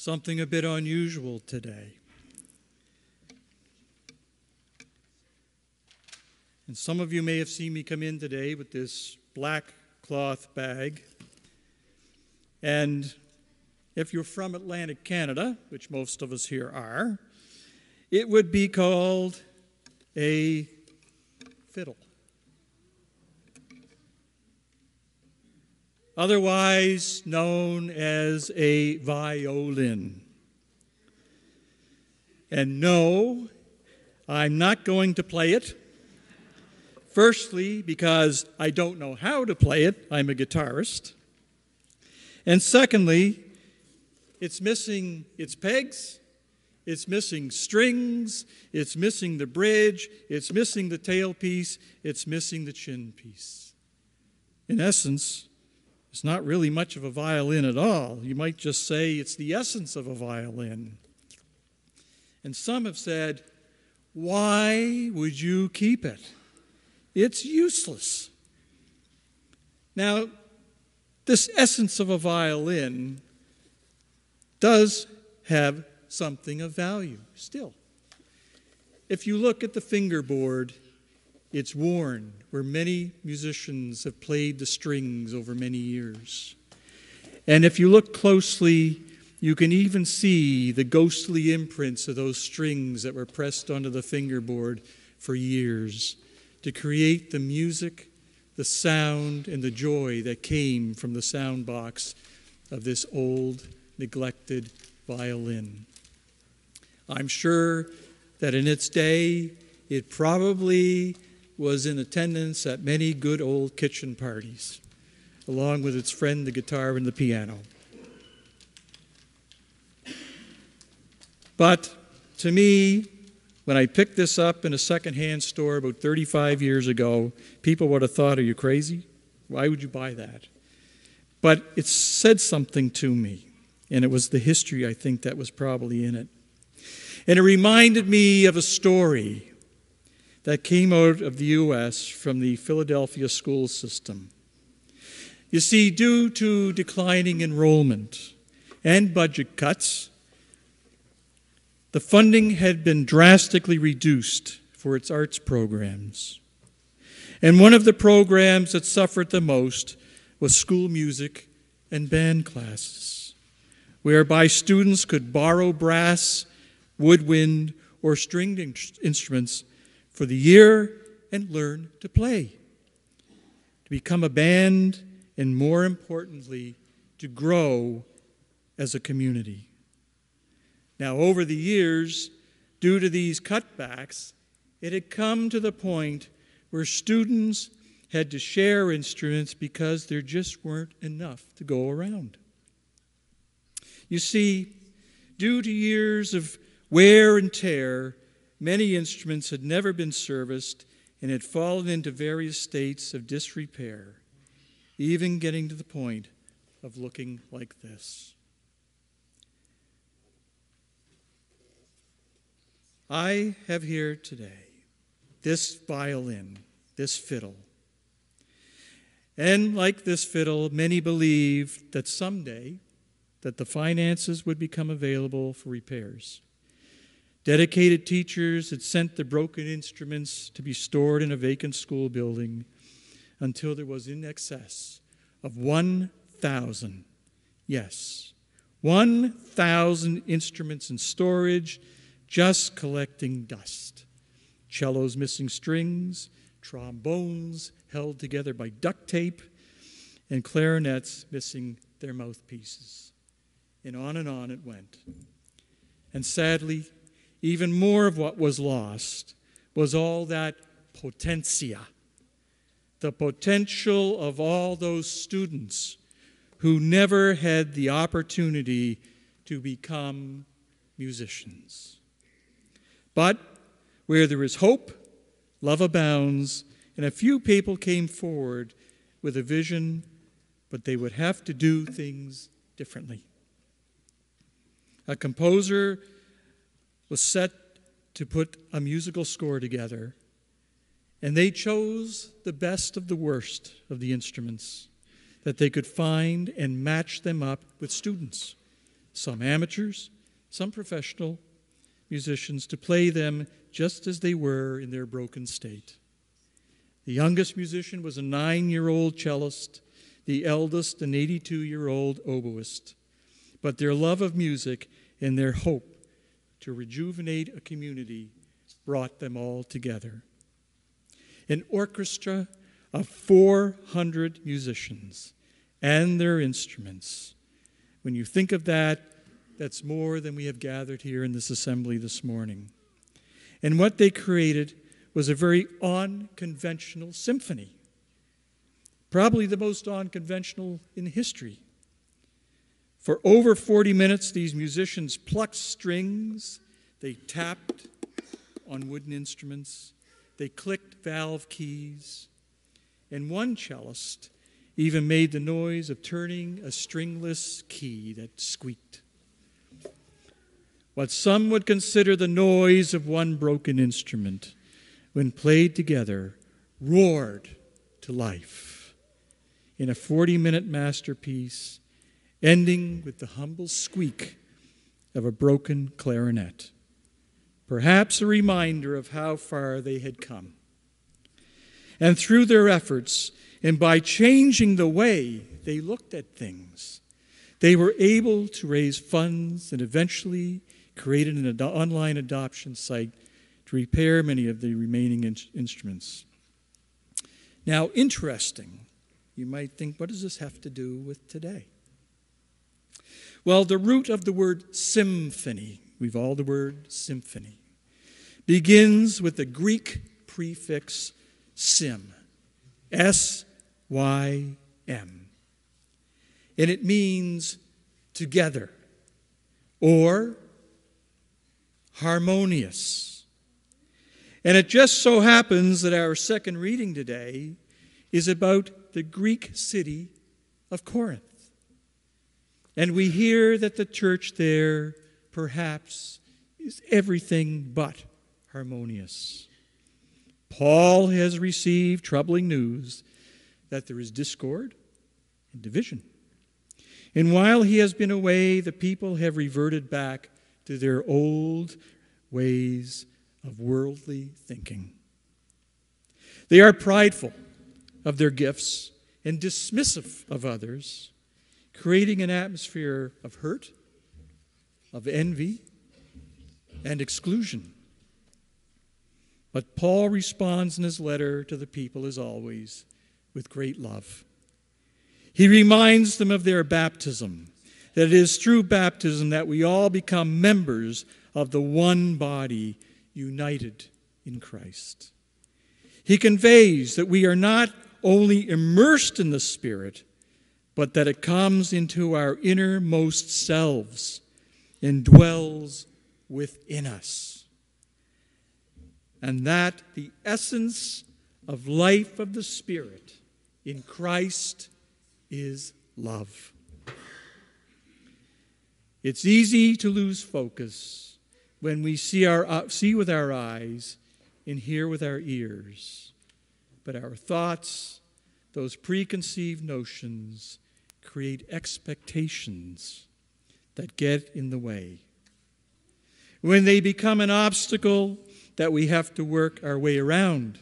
something a bit unusual today. And some of you may have seen me come in today with this black cloth bag. And if you're from Atlantic Canada, which most of us here are, it would be called a fiddle. Otherwise known as a violin. And no, I'm not going to play it. Firstly, because I don't know how to play it. I'm a guitarist. And secondly, it's missing its pegs, it's missing strings, it's missing the bridge, it's missing the tailpiece, it's missing the chin piece. In essence, it's not really much of a violin at all. You might just say it's the essence of a violin. And some have said, why would you keep it? It's useless. Now, this essence of a violin does have something of value still. If you look at the fingerboard, it's worn, where many musicians have played the strings over many years. And if you look closely, you can even see the ghostly imprints of those strings that were pressed onto the fingerboard for years to create the music, the sound, and the joy that came from the sound box of this old, neglected violin. I'm sure that in its day, it probably was in attendance at many good old kitchen parties, along with its friend, the guitar and the piano. But to me, when I picked this up in a secondhand store about 35 years ago, people would have thought, are you crazy? Why would you buy that? But it said something to me, and it was the history, I think, that was probably in it. And it reminded me of a story that came out of the U.S. from the Philadelphia school system. You see, due to declining enrollment and budget cuts, the funding had been drastically reduced for its arts programs. And one of the programs that suffered the most was school music and band classes, whereby students could borrow brass, woodwind, or stringed instruments for the year and learn to play, to become a band, and more importantly, to grow as a community. Now, over the years, due to these cutbacks, it had come to the point where students had to share instruments because there just weren't enough to go around. You see, due to years of wear and tear, many instruments had never been serviced and had fallen into various states of disrepair, even getting to the point of looking like this. I have here today this violin, this fiddle. And like this fiddle, many believed that someday that the finances would become available for repairs. Dedicated teachers had sent the broken instruments to be stored in a vacant school building until there was in excess of 1,000, yes, 1,000 instruments in storage, just collecting dust. Cellos missing strings, trombones held together by duct tape, and clarinets missing their mouthpieces. And on it went. And sadly, even more of what was lost was all that potentia, the potential of all those students who never had the opportunity to become musicians. But where there is hope, love abounds, and a few people came forward with a vision, but they would have to do things differently. A composer was set to put a musical score together, and they chose the best of the worst of the instruments that they could find and match them up with students some amateurs, some professional musicians, to play them just as they were in their broken state. The youngest musician was a 9-year-old cellist, the eldest an 82-year-old oboist. But their love of music and their hope to rejuvenate a community brought them all together. An orchestra of 400 musicians and their instruments. When you think of that, that's more than we have gathered here in this assembly this morning. And what they created was a very unconventional symphony, probably the most unconventional in history. For over 40 minutes, these musicians plucked strings, they tapped on wooden instruments, they clicked valve keys, and one cellist even made the noise of turning a stringless key that squeaked. What some would consider the noise of one broken instrument, when played together, roared to life in a 40-minute masterpiece, ending with the humble squeak of a broken clarinet, perhaps a reminder of how far they had come. And through their efforts, and by changing the way they looked at things, they were able to raise funds and eventually created an online adoption site to repair many of the remaining instruments. Now, interesting, you might think, what does this have to do with today? Well, the root of the word symphony, we've all the word symphony, begins with the Greek prefix sym, S-Y-M. And it means together or harmonious. And it just so happens that our second reading today is about the Greek city of Corinth. And we hear that the church there perhaps is everything but harmonious. Paul has received troubling news that there is discord and division. And while he has been away, the people have reverted back to their old ways of worldly thinking. They are prideful of their gifts and dismissive of others, creating an atmosphere of hurt, of envy, and exclusion. But Paul responds in his letter to the people, as always, with great love. He reminds them of their baptism, that it is through baptism that we all become members of the one body united in Christ. He conveys that we are not only immersed in the Spirit, but that it comes into our innermost selves and dwells within us. And that the essence of life of the Spirit in Christ is love. It's easy to lose focus when we see with our eyes and hear with our ears. But our thoughts, those preconceived notions, create expectations that get in the way. When they become an obstacle that we have to work our way around.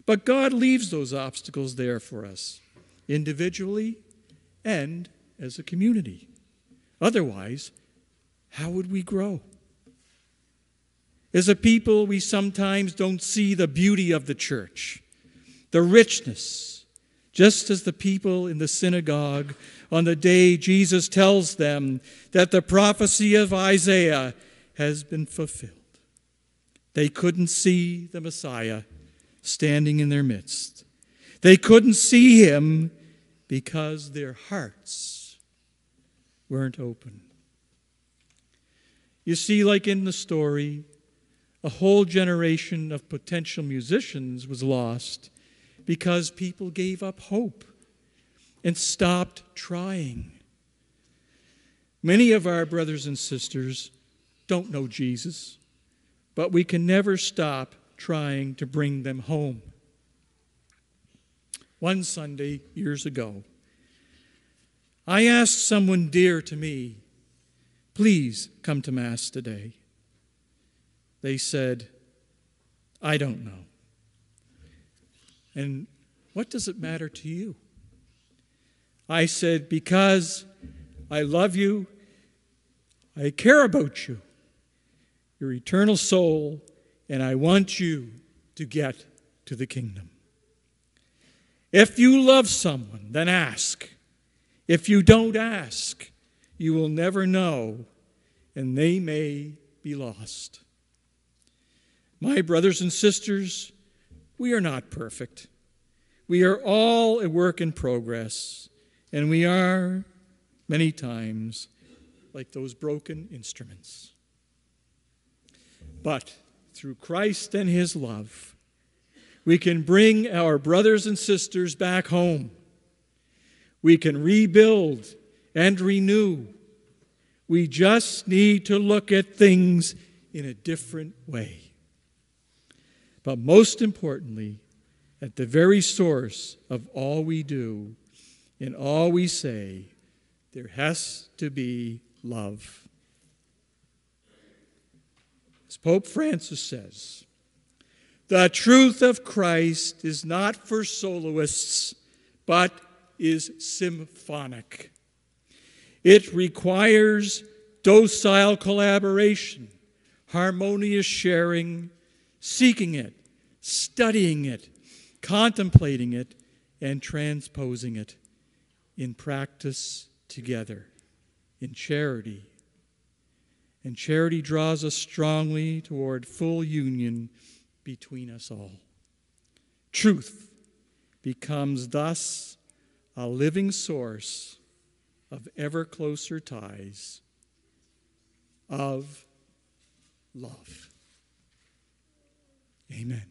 But God leaves those obstacles there for us, individually and as a community. Otherwise, how would we grow? As a people, we sometimes don't see the beauty of the church, the richness, just as the people in the synagogue on the day Jesus tells them that the prophecy of Isaiah has been fulfilled. They couldn't see the Messiah standing in their midst. They couldn't see him because their hearts weren't open. You see, like in the story, a whole generation of potential musicians was lost because people gave up hope and stopped trying. Many of our brothers and sisters don't know Jesus, but we can never stop trying to bring them home. One Sunday, years ago, I asked someone dear to me please come to Mass today. They said, I don't know. And what does it matter to you? I said, because I love you, I care about you, your eternal soul, and I want you to get to the kingdom. If you love someone, then ask. If you don't ask, you will never know, and they may be lost. My brothers and sisters, we are not perfect. We are all a work in progress, and we are, many times, like those broken instruments. But through Christ and his love, we can bring our brothers and sisters back home. We can rebuild and renew. We just need to look at things in a different way. But most importantly, at the very source of all we do, in all we say, there has to be love. As Pope Francis says, the truth of Christ is not for soloists, but is symphonic. It requires docile collaboration, harmonious sharing, seeking it, studying it, contemplating it, and transposing it in practice together, in charity. And charity draws us strongly toward full union between us all. Truth becomes thus a living source of ever closer ties of love. Amen.